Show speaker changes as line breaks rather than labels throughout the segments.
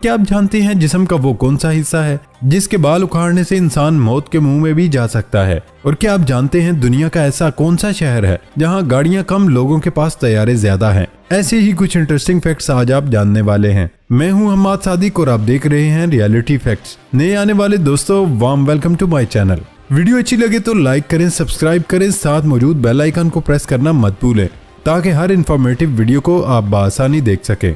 क्या आप जानते हैं जिस्म का वो कौन सा हिस्सा है जिसके बाल उखाड़ने से इंसान मौत के मुंह में भी जा सकता है? और क्या आप जानते हैं दुनिया का ऐसा कौन सा शहर है जहां गाड़ियां कम, लोगों के पास तैयारे ज्यादा हैं? ऐसे ही कुछ इंटरेस्टिंग फैक्ट्स आज आप जानने वाले हैं। मैं हूं हम्माद सादिक और आप देख रहे हैं रियलिटी फैक्ट्स। नए आने वाले दोस्तों, warm welcome to my channel. Video अच्छी लगे तो लाइक करें, सब्सक्राइब करें, साथ मौजूद बेल आइकन को प्रेस करना मत भूलें ताकि हर इंफॉर्मेटिव वीडियो को आप बआसानी देख सकें।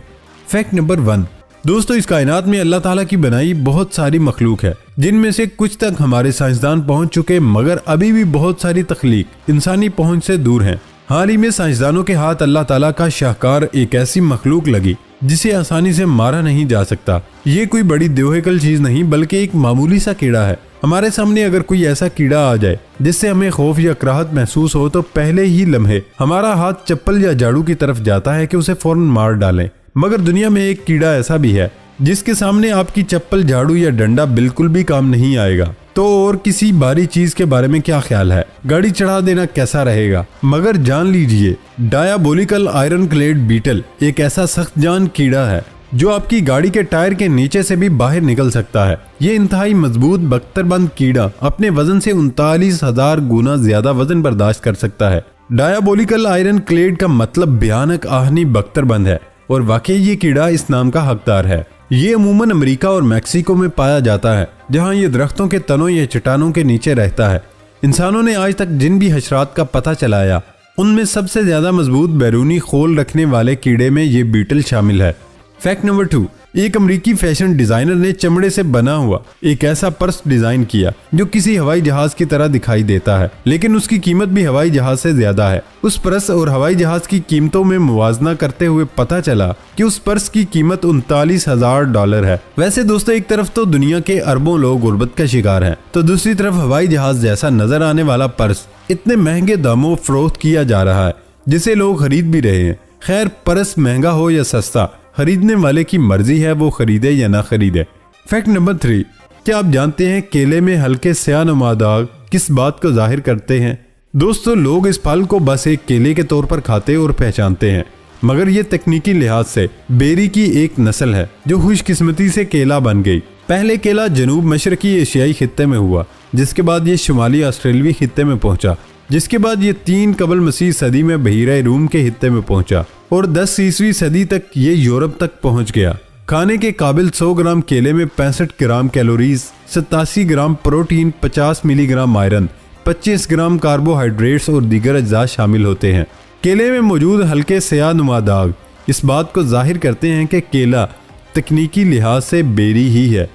फैक्ट नंबर 1, दोस्तों इस कायनात में अल्लाह ताला की बनाई बहुत सारी मखलूक है, जिनमें से कुछ तक हमारे साइंसदान पहुंच चुके, मगर अभी भी बहुत सारी तख्लीक इंसानी पहुंच से दूर हैं। हाल ही में साइंसदानों के हाथ अल्लाह ताला का शाहकार एक ऐसी मखलूक लगी जिसे आसानी से मारा नहीं जा सकता। ये कोई बड़ी देवहिकल चीज नहीं बल्कि एक मामूली सा कीड़ा है। हमारे सामने अगर कोई ऐसा कीड़ा आ जाए जिससे हमें खौफ या कराहत महसूस हो तो पहले ही लम्हे हमारा हाथ चप्पल या झाड़ू की तरफ जाता है कि उसे फौरन मार डालें। मगर दुनिया में एक कीड़ा ऐसा भी है जिसके सामने आपकी चप्पल, झाड़ू या डंडा बिल्कुल भी काम नहीं आएगा। तो और किसी भारी चीज के बारे में क्या ख्याल है? गाड़ी चढ़ा देना कैसा रहेगा? मगर जान लीजिए, डायबोलिकल आयरन क्लेड बीटल एक ऐसा सख्त जान कीड़ा है जो आपकी गाड़ी के टायर के नीचे से भी बाहर निकल सकता है। ये इंतहाई मजबूत बख्तरबंद कीड़ा अपने वजन से 39,000 गुना ज्यादा वजन बर्दाश्त कर सकता है। डायबोलिकल आयरन क्लेड का मतलब भयानक आहनी बख्तरबंद है और वाकई ये कीड़ा इस नाम का हकदार है। ये अमूमन अमेरिका और मैक्सिको में पाया जाता है, जहां ये दरख्तों के तनों या चट्टानों के नीचे रहता है। इंसानों ने आज तक जिन भी हशरात का पता चलाया उनमें सबसे ज्यादा मजबूत बैरूनी खोल रखने वाले कीड़े में ये बीटल शामिल है। फैक्ट नंबर 2, एक अमेरिकी फैशन डिजाइनर ने चमड़े से बना हुआ एक ऐसा पर्स डिजाइन किया जो किसी हवाई जहाज की तरह दिखाई देता है, लेकिन उसकी कीमत भी हवाई जहाज से ज्यादा है। उस पर्स और हवाई जहाज की कीमतों में मुवाजना करते हुए पता चला कि उस पर्स की कीमत $39,000 है। वैसे दोस्तों, एक तरफ तो दुनिया के अरबों लोग गुर्बत का शिकार हैं, तो दूसरी तरफ हवाई जहाज जैसा नजर आने वाला पर्स इतने महंगे दामों फरोख्त किया जा रहा है जिसे लोग खरीद भी रहे हैं। खैर, पर्स महंगा हो या सस्ता, खरीदने वाले की मर्जी है वो खरीदे या ना खरीदे। फैक्ट नंबर 3, क्या आप जानते हैं केले में हल्के स्यानुमा दाग किस बात को जाहिर करते हैं? दोस्तों, लोग इस फल को बस एक केले के तौर पर खाते और पहचानते हैं, मगर ये तकनीकी लिहाज से बेरी की एक नस्ल है जो खुशकिस्मती से केला बन गई। पहले केला जनूब मशरकी एशियाई खित्ते में हुआ, जिसके बाद ये शुमाली ऑस्ट्रेलियाई खित्ते में पहुंचा, जिसके बाद ये 3 कबल मसीह सदी में बहीरा रूम के हित्ते में पहुंचा और 10वीं सदी तक ये यूरोप तक पहुंच गया। खाने के काबिल 100 ग्राम केले में 65 gram calories, 87 gram protein, 50 milligram iron, 25 gram carbohydrates और दीगर अज्जा शामिल होते हैं। केले में मौजूद हल्के स्यानुमा दाग इस बात को जाहिर करते हैं कि केला तकनीकी लिहाज से बेरी ही है।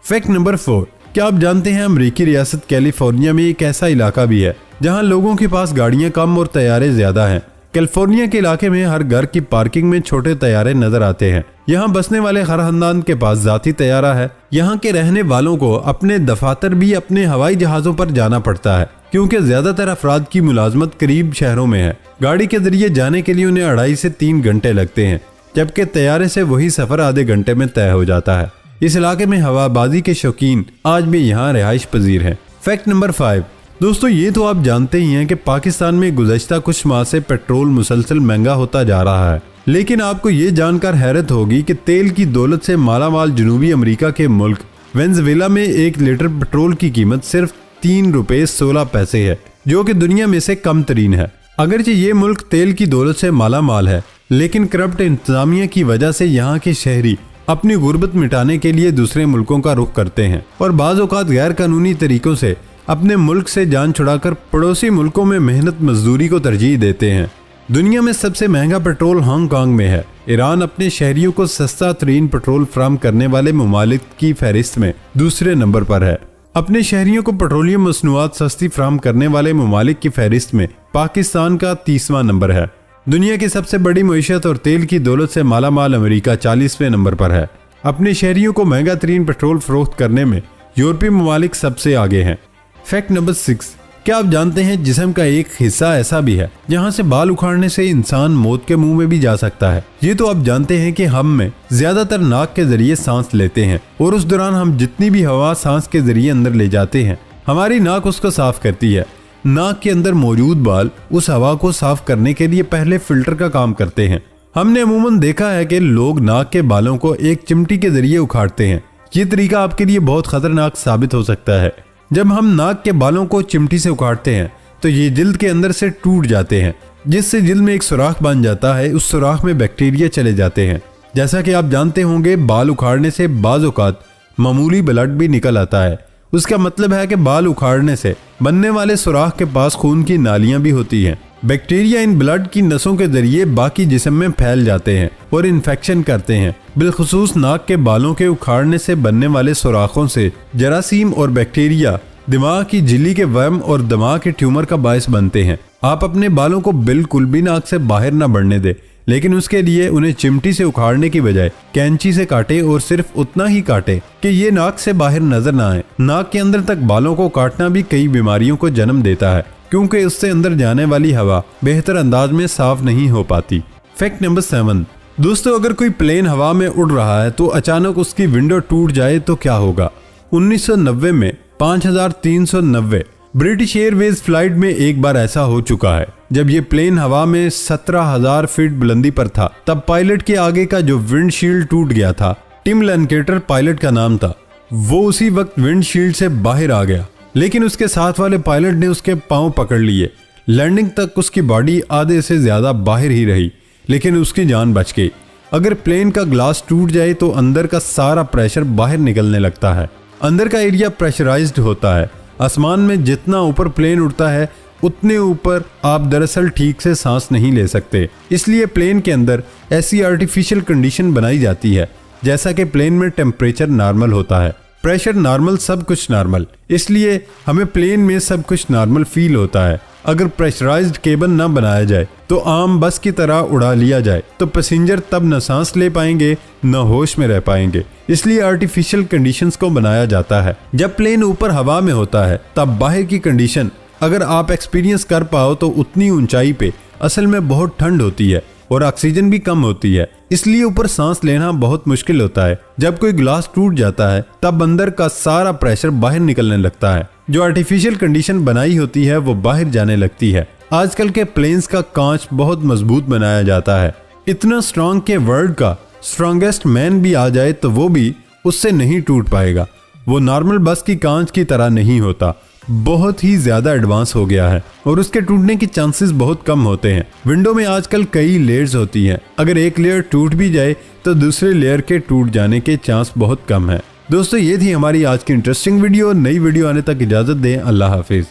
फैक्ट नंबर 4, क्या आप जानते हैं अमेरिकी रियासत कैलिफोर्निया में एक ऐसा इलाका भी है जहां लोगों के पास गाड़ियां कम और तैयारे ज्यादा हैं। कैलिफोर्निया के इलाके में हर घर की पार्किंग में छोटे तैयारे नजर आते हैं। यहाँ बसने वाले हर खानदान के पास जाती तैयारा है। यहाँ के रहने वालों को अपने दफातर भी अपने हवाई जहाजों पर जाना पड़ता है, क्योंकि ज्यादातर अफराद की मुलाजमत करीब शहरों में है। गाड़ी के जरिए जाने के लिए उन्हें 2.5 से 3 घंटे लगते हैं, जबकि तैयारे से वही सफर आधे घंटे में तय हो जाता है। इस इलाके में हवाबाजी के शौकीन आज भी यहाँ रिहाइश पजीर है। फैक्ट नंबर 5, दोस्तों ये तो आप जानते ही हैं कि पाकिस्तान में गुज़श्ता कुछ माह से पेट्रोल मुसलसल महंगा होता जा रहा है, लेकिन आपको ये जानकर हैरत होगी कि तेल की दौलत से मालामाल जनूबी अमेरिका के मुल्क वेनेजुएला में 1 लीटर पेट्रोल की कीमत सिर्फ $3.16 है, जो कि दुनिया में से कम तरीन है। अगरचे ये मुल्क तेल की दौलत से मालामाल है, लेकिन करप्ट इंतजामिया की वजह से यहाँ के शहरी अपनी गुर्बत मिटाने के लिए दूसरे मुल्कों का रुख करते हैं और बाज़ औक़ात गैर कानूनी तरीकों से अपने मुल्क से जान छुड़ाकर पड़ोसी मुल्कों में मेहनत मजदूरी को तरजीह देते हैं। दुनिया में सबसे महंगा पेट्रोल हांगकांग में है। ईरान अपने शहरियों को सस्ता तरीन पेट्रोल फराहम करने वाले ममालिक की फहरिस्त में दूसरे नंबर पर है। अपने शहरियों को पेट्रोलियम मसनूआत सस्ती फराहम करने वाले ममालिक की फहरिस्त में पाकिस्तान का 30वां नंबर है। दुनिया की सबसे बड़ी मईशत और तेल की दौलत से मालामाल अमेरिका 40वें नंबर पर है। अपने शहरियों को महंगा तरीन पेट्रोल फरोख्त करने में यूरोपीय ममालिक सबसे आगे हैं। फैक्ट नंबर 6, क्या आप जानते हैं जिस्म का एक हिस्सा ऐसा भी है जहां से बाल उखाड़ने से इंसान मौत के मुंह में भी जा सकता है? ये तो आप जानते हैं कि हम में ज्यादातर नाक के जरिए सांस लेते हैं और उस दौरान हम जितनी भी हवा सांस के जरिए अंदर ले जाते हैं, हमारी नाक उसको साफ करती है। नाक के अंदर मौजूद बाल उस हवा को साफ करने के लिए पहले फिल्टर का काम करते हैं हमने अमूमन देखा है कि लोग नाक के बालों को एक चिमटी के जरिए उखाड़ते हैं। ये तरीका आपके लिए बहुत खतरनाक साबित हो सकता है। जब हम नाक के बालों को चिमटी से उखाड़ते हैं तो ये जिल्द के अंदर से टूट जाते हैं, जिससे जिल्द में एक सुराख बन जाता है। उस सुराख में बैक्टीरिया चले जाते हैं। जैसा कि आप जानते होंगे, बाल उखाड़ने से बाज़ औक़ात मामूली ब्लड भी निकल आता है। उसका मतलब है कि बाल उखाड़ने से बनने वाले सुराख के पास खून की नालियां भी होती हैं। बैक्टीरिया इन ब्लड की नसों के जरिए बाकी जिस्म में फैल जाते हैं और इन्फेक्शन करते हैं। बिलखुसूस नाक के बालों के उखाड़ने से बनने वाले सुराखों से जरासीम और बैक्टीरिया दिमाग की झिल्ली के वर्म और दिमाग के ट्यूमर का बायस बनते हैं। आप अपने बालों को बिल्कुल भी नाक से बाहर न बढ़ने दें, लेकिन उसके लिए उन्हें चिमटी से उखाड़ने की बजाय कैंची से काटे और सिर्फ उतना ही काटे कि ये नाक से बाहर नजर ना आए। नाक के अंदर तक बालों को काटना भी कई बीमारियों को जन्म देता है, क्योंकि उससे अंदर जाने वाली हवा बेहतर अंदाज में साफ नहीं हो पाती। फैक्ट नंबर 7 दोस्तों, अगर कोई प्लेन हवा में उड़ रहा है तो अचानक उसकी विंडो टूट जाए तो क्या होगा। 1990 में 5390 ब्रिटिश एयरवेज फ्लाइट में एक बार ऐसा हो चुका है। जब ये प्लेन हवा में 17,000 फीट बुलंदी पर था, तब पायलट के आगे का जो विंडशील्ड टूट गया था। टिम लैनकेटर पायलट का नाम था। वो उसी वक्त विंडशील्ड से बाहर आ गया, लेकिन उसके साथ वाले पायलट ने उसके पांव पकड़ लिए। लैंडिंग तक उसकी बॉडी आधे से ज्यादा बाहर ही रही, लेकिन उसकी जान बच गई। अगर प्लेन का ग्लास टूट जाए तो अंदर का सारा प्रेशर बाहर निकलने लगता है। अंदर का एरिया प्रेशराइज्ड होता है। आसमान में जितना ऊपर प्लेन उड़ता है, उतने ऊपर आप दरअसल ठीक से सांस नहीं ले सकते। इसलिए प्लेन के अंदर ऐसी आर्टिफिशियल कंडीशन बनाई जाती है जैसा कि प्लेन में टेम्परेचर नॉर्मल होता है, प्रेशर नॉर्मल, सब कुछ नॉर्मल। इसलिए हमें प्लेन में सब कुछ नॉर्मल फील होता है। अगर प्रेशराइज्ड केबन न बनाया जाए तो आम बस की तरह उड़ा लिया जाए तो पैसेंजर तब न सांस ले पाएंगे न होश में रह पाएंगे। इसलिए आर्टिफिशियल कंडीशंस को बनाया जाता है। जब प्लेन ऊपर हवा में होता है तब बाहर की कंडीशन अगर आप एक्सपीरियंस कर पाओ तो उतनी ऊंचाई पे असल में बहुत ठंड होती है और ऑक्सीजन भी कम होती है। इसलिए ऊपर सांस लेना बहुत मुश्किल होता है। जब कोई ग्लास टूट जाता है तब अंदर का सारा प्रेशर बाहर निकलने लगता है। जो आर्टिफिशियल कंडीशन बनाई होती है वो बाहर जाने लगती है। आजकल के प्लेन्स का कांच बहुत मजबूत बनाया जाता है, इतना स्ट्रॉन्ग के वर्ल्ड का स्ट्रॉन्गेस्ट मैन भी आ जाए तो वो भी उससे नहीं टूट पाएगा। वो नॉर्मल बस की कांच की तरह नहीं होता, बहुत ही ज्यादा एडवांस हो गया है और उसके टूटने की चांसेस बहुत कम होते हैं। विंडो में आजकल कई लेयर्स होती हैं। अगर एक लेयर टूट भी जाए तो दूसरे लेयर के टूट जाने के चांस बहुत कम है। दोस्तों, ये थी हमारी आज की इंटरेस्टिंग वीडियो। नई वीडियो आने तक इजाजत दें। अल्लाह हाफिज।